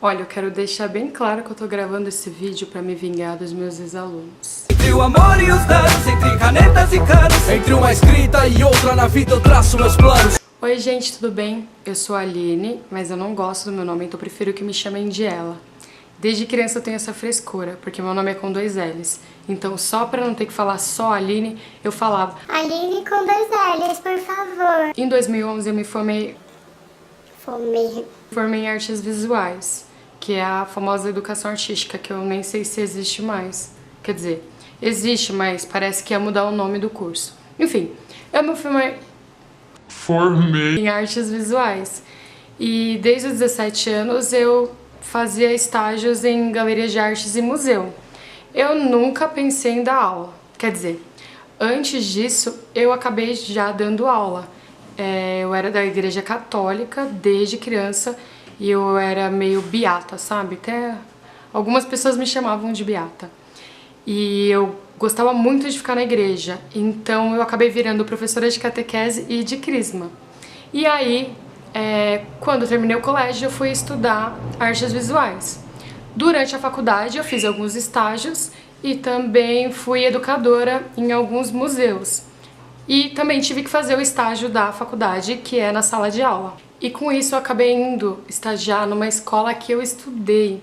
Olha, eu quero deixar bem claro que eu tô gravando esse vídeo pra me vingar dos meus ex-alunos. Entre o amor e os danos, entre canetas e canos, entre uma escrita e outra na vida eu traço meus planos. Oi gente, tudo bem? Eu sou a Aline, mas eu não gosto do meu nome, então eu prefiro que me chamem de ela. Desde criança eu tenho essa frescura, porque meu nome é com 2 L's. Então só pra não ter que falar só Aline, eu falava Aline com 2 L's, por favor. Em 2011 eu me formei em artes visuais, que é a famosa educação artística, que eu nem sei se existe mais. Quer dizer, existe, mas parece que ia mudar o nome do curso. Enfim, eu me formei em artes visuais. E desde os 17 anos eu fazia estágios em galerias de artes e museu. Eu nunca pensei em dar aula. Quer dizer, antes disso eu acabei já dando aula. Eu era da igreja católica desde criança e eu era meio beata, sabe? Até algumas pessoas me chamavam de beata. E eu gostava muito de ficar na igreja, então eu acabei virando professora de catequese e de crisma. E aí, quando eu terminei o colégio, eu fui estudar artes visuais. Durante a faculdade eu fiz alguns estágios e também fui educadora em alguns museus. E também tive que fazer o estágio da faculdade, que é na sala de aula. E com isso eu acabei indo estagiar numa escola que eu estudei,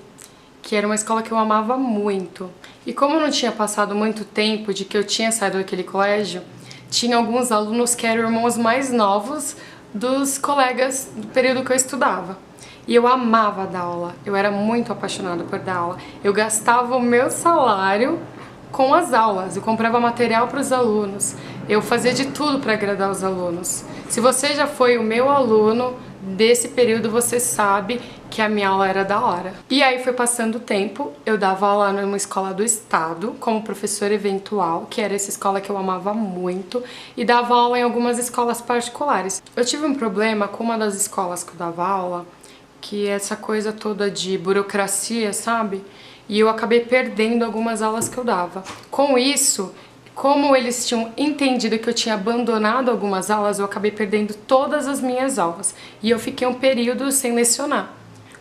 que era uma escola que eu amava muito. E como eu não tinha passado muito tempo de que eu tinha saído daquele colégio, tinha alguns alunos que eram irmãos mais novos dos colegas do período que eu estudava. E eu amava dar aula, eu era muito apaixonada por dar aula. Eu gastava o meu salário com as aulas, eu comprava material para os alunos, eu fazia de tudo para agradar os alunos. Se você já foi o meu aluno desse período, você sabe que a minha aula era da hora. E aí foi passando o tempo, eu dava aula numa escola do estado, como professora eventual, que era essa escola que eu amava muito, e dava aula em algumas escolas particulares. Eu tive um problema com uma das escolas que eu dava aula, que é essa coisa toda de burocracia, sabe? E eu acabei perdendo algumas aulas que eu dava. Com isso, como eles tinham entendido que eu tinha abandonado algumas aulas, eu acabei perdendo todas as minhas aulas. E eu fiquei um período sem lecionar.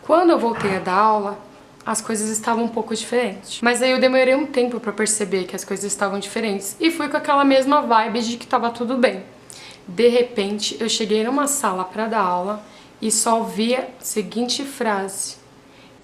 Quando eu voltei a dar aula, as coisas estavam um pouco diferentes. Mas aí eu demorei um tempo pra perceber que as coisas estavam diferentes. E fui com aquela mesma vibe de que tava tudo bem. De repente, eu cheguei numa sala pra dar aula e só ouvia a seguinte frase: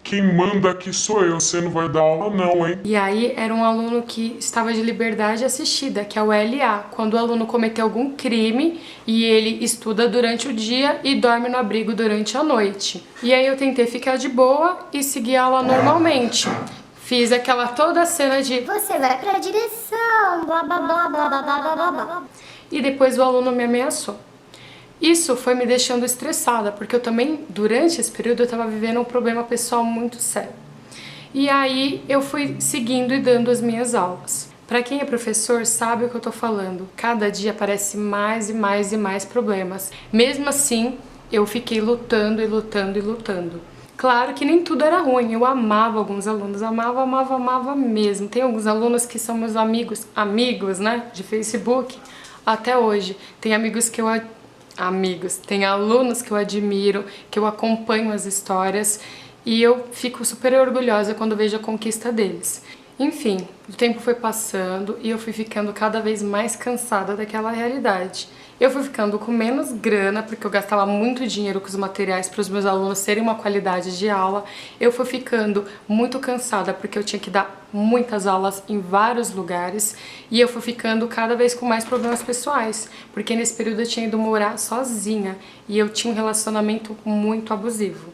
"Quem manda aqui sou eu, você não vai dar aula não, hein?" E aí era um aluno que estava de liberdade assistida, que é o LA, quando o aluno cometeu algum crime e ele estuda durante o dia e dorme no abrigo durante a noite. E aí eu tentei ficar de boa e seguir a aula normalmente. Fiz aquela toda a cena de Você vai pra direção, blá blá blá blá blá blá blá blá. e depois o aluno me ameaçou. Isso foi me deixando estressada, porque eu também, durante esse período, eu estava vivendo um problema pessoal muito sério. E aí eu fui seguindo e dando as minhas aulas. Para quem é professor sabe o que eu tô falando. Cada dia aparece mais e mais e mais problemas. Mesmo assim, eu fiquei lutando e lutando e lutando. Claro que nem tudo era ruim, eu amava alguns alunos, amava mesmo. Tem alguns alunos que são meus amigos, né, de Facebook, até hoje. Tem tem alunos que eu admiro, que eu acompanho as histórias e eu fico super orgulhosa quando vejo a conquista deles. Enfim, o tempo foi passando e eu fui ficando cada vez mais cansada daquela realidade. Eu fui ficando com menos grana, porque eu gastava muito dinheiro com os materiais para os meus alunos terem uma qualidade de aula. Eu fui ficando muito cansada, porque eu tinha que dar muitas aulas em vários lugares. E eu fui ficando cada vez com mais problemas pessoais, porque nesse período eu tinha ido morar sozinha e eu tinha um relacionamento muito abusivo.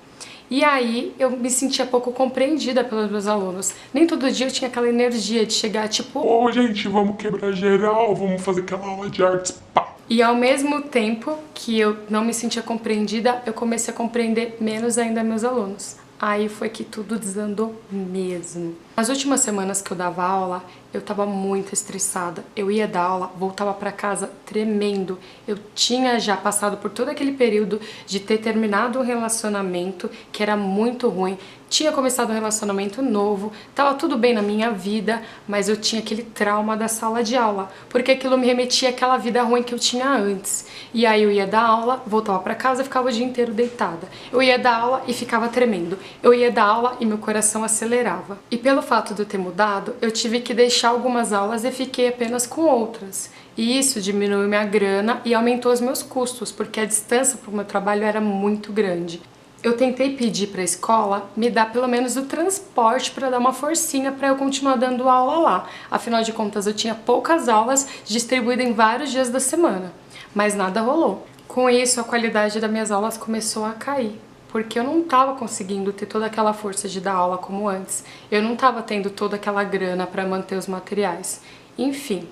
E aí eu me sentia pouco compreendida pelos meus alunos. Nem todo dia eu tinha aquela energia de chegar tipo: "Ô gente, vamos quebrar geral, vamos fazer aquela aula de artes, pá." E ao mesmo tempo que eu não me sentia compreendida, eu comecei a compreender menos ainda meus alunos. Aí foi que tudo desandou mesmo. Nas últimas semanas que eu dava aula, eu tava muito estressada. Eu ia dar aula, voltava pra casa tremendo. Eu tinha já passado por todo aquele período de ter terminado um relacionamento que era muito ruim. Tinha começado um relacionamento novo, tava tudo bem na minha vida, mas eu tinha aquele trauma da sala de aula, porque aquilo me remetia àquela vida ruim que eu tinha antes. E aí eu ia dar aula, voltava pra casa e ficava o dia inteiro deitada. Eu ia dar aula e ficava tremendo. Eu ia dar aula e meu coração acelerava. E pelo fato de eu ter mudado, eu tive que deixar algumas aulas e fiquei apenas com outras. E isso diminuiu minha grana e aumentou os meus custos, porque a distância para o meu trabalho era muito grande. Eu tentei pedir para a escola me dar pelo menos o transporte para dar uma forcinha para eu continuar dando aula lá. Afinal de contas, eu tinha poucas aulas distribuídas em vários dias da semana, mas nada rolou. Com isso, a qualidade das minhas aulas começou a cair, porque eu não estava conseguindo ter toda aquela força de dar aula como antes. Eu não estava tendo toda aquela grana para manter os materiais. Enfim,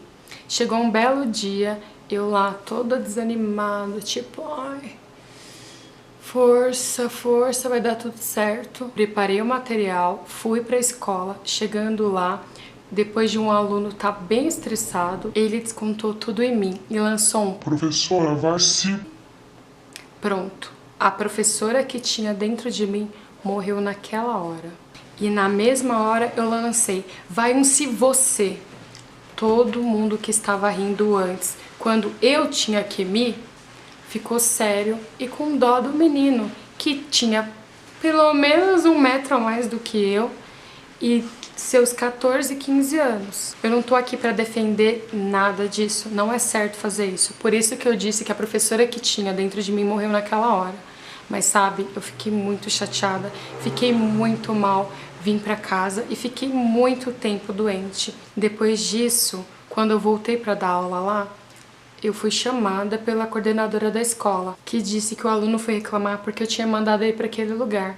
chegou um belo dia, eu lá toda desanimada, tipo, ai... Força, força, vai dar tudo certo. Preparei o material, fui para a escola. Chegando lá, depois de um aluno estar bem estressado, ele descontou tudo em mim e lançou um: Professora, vai se... Pronto. A professora que tinha dentro de mim morreu naquela hora. E na mesma hora eu lancei: vai um se você. Todo mundo que estava rindo antes, quando eu tinha que me... ficou sério e com dó do menino, que tinha pelo menos 1 metro a mais do que eu e seus 14, 15 anos. Eu não tô aqui pra defender nada disso, não é certo fazer isso. Por isso que eu disse que a professora que tinha dentro de mim morreu naquela hora. Mas sabe, eu fiquei muito chateada, fiquei muito mal, vim pra casa e fiquei muito tempo doente. Depois disso, quando eu voltei pra dar aula lá, eu fui chamada pela coordenadora da escola, que disse que o aluno foi reclamar porque eu tinha mandado ele para aquele lugar.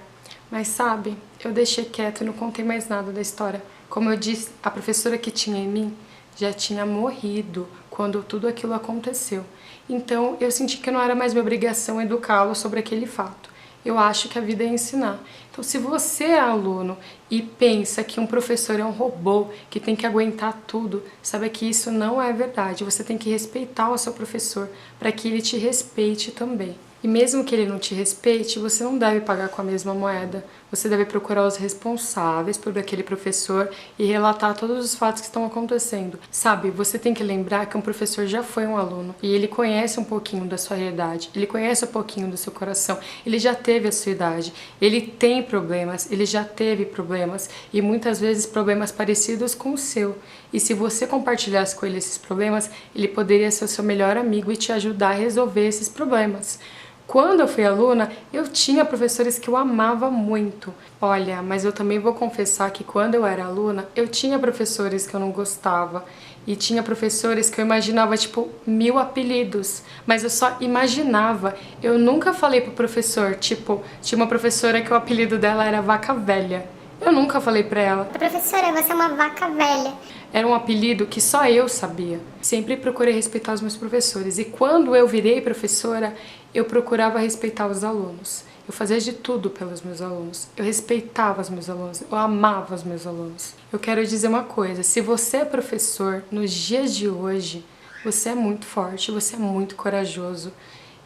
Mas sabe, eu deixei quieto e não contei mais nada da história. Como eu disse, a professora que tinha em mim já tinha morrido quando tudo aquilo aconteceu. Então eu senti que não era mais minha obrigação educá-lo sobre aquele fato. Eu acho que a vida é ensinar. Então, se você é aluno e pensa que um professor é um robô, que tem que aguentar tudo, saiba que isso não é verdade. Você tem que respeitar o seu professor para que ele te respeite também. E mesmo que ele não te respeite, você não deve pagar com a mesma moeda. Você deve procurar os responsáveis por aquele professor e relatar todos os fatos que estão acontecendo. Sabe, você tem que lembrar que um professor já foi um aluno e ele conhece um pouquinho da sua realidade, ele conhece um pouquinho do seu coração, ele já teve a sua idade, ele tem problemas, ele já teve problemas e muitas vezes problemas parecidos com o seu. E se você compartilhasse com ele esses problemas, ele poderia ser o seu melhor amigo e te ajudar a resolver esses problemas. Quando eu fui aluna, eu tinha professores que eu amava muito. Olha, mas eu também vou confessar que quando eu era aluna, eu tinha professores que eu não gostava. E tinha professores que eu imaginava, tipo, 1000 apelidos. Mas eu só imaginava. Eu nunca falei pro professor, tipo, tinha uma professora que o apelido dela era Vaca Velha. Eu nunca falei pra ela: Professora, você é uma vaca velha. Era um apelido que só eu sabia. Sempre procurei respeitar os meus professores. E quando eu virei professora, eu procurava respeitar os alunos. Eu fazia de tudo pelos meus alunos. Eu respeitava os meus alunos. Eu amava os meus alunos. Eu quero dizer uma coisa. Se você é professor, nos dias de hoje, você é muito forte, você é muito corajoso.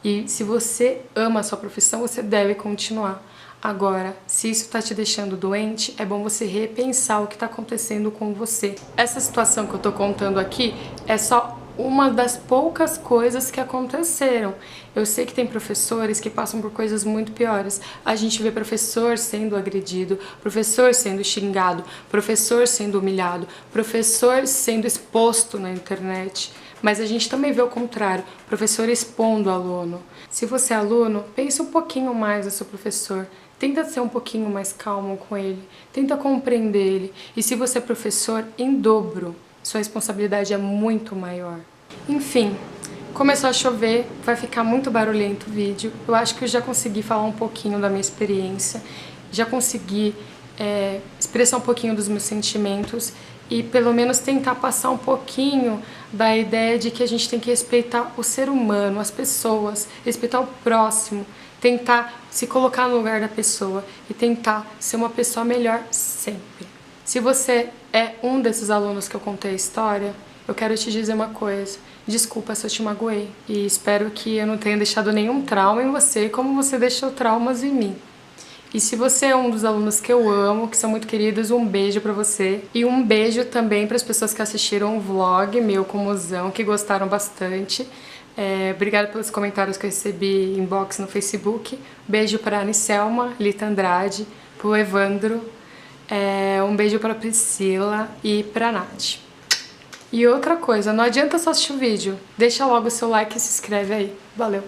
E se você ama a sua profissão, você deve continuar. Agora, se isso está te deixando doente, é bom você repensar o que está acontecendo com você. Essa situação que eu estou contando aqui é só uma das poucas coisas que aconteceram. Eu sei que tem professores que passam por coisas muito piores. A gente vê professor sendo agredido, professor sendo xingado, professor sendo humilhado, professor sendo exposto na internet. Mas a gente também vê o contrário, professor expondo o aluno. Se você é aluno, pense um pouquinho mais no seu professor. Tenta ser um pouquinho mais calmo com ele, tenta compreender ele. E se você é professor, em dobro, sua responsabilidade é muito maior. Enfim, começou a chover, vai ficar muito barulhento o vídeo. Eu acho que eu já consegui falar um pouquinho da minha experiência, já consegui expressar um pouquinho dos meus sentimentos e pelo menos tentar passar um pouquinho da ideia de que a gente tem que respeitar o ser humano, as pessoas, respeitar o próximo, tentar se colocar no lugar da pessoa e tentar ser uma pessoa melhor sempre. Se você é um desses alunos que eu contei a história, eu quero te dizer uma coisa. Desculpa se eu te magoei. E espero que eu não tenha deixado nenhum trauma em você, como você deixou traumas em mim. E se você é um dos alunos que eu amo, que são muito queridos, um beijo pra você. E um beijo também para as pessoas que assistiram o vlog meu com o Mozão, que gostaram bastante. Obrigada pelos comentários que eu recebi em inbox no Facebook. Beijo para a Anicelma, Lita Andrade, pro Evandro. Um beijo para Priscila e pra Nath. E outra coisa, não adianta só assistir o vídeo. Deixa logo o seu like e se inscreve aí. Valeu!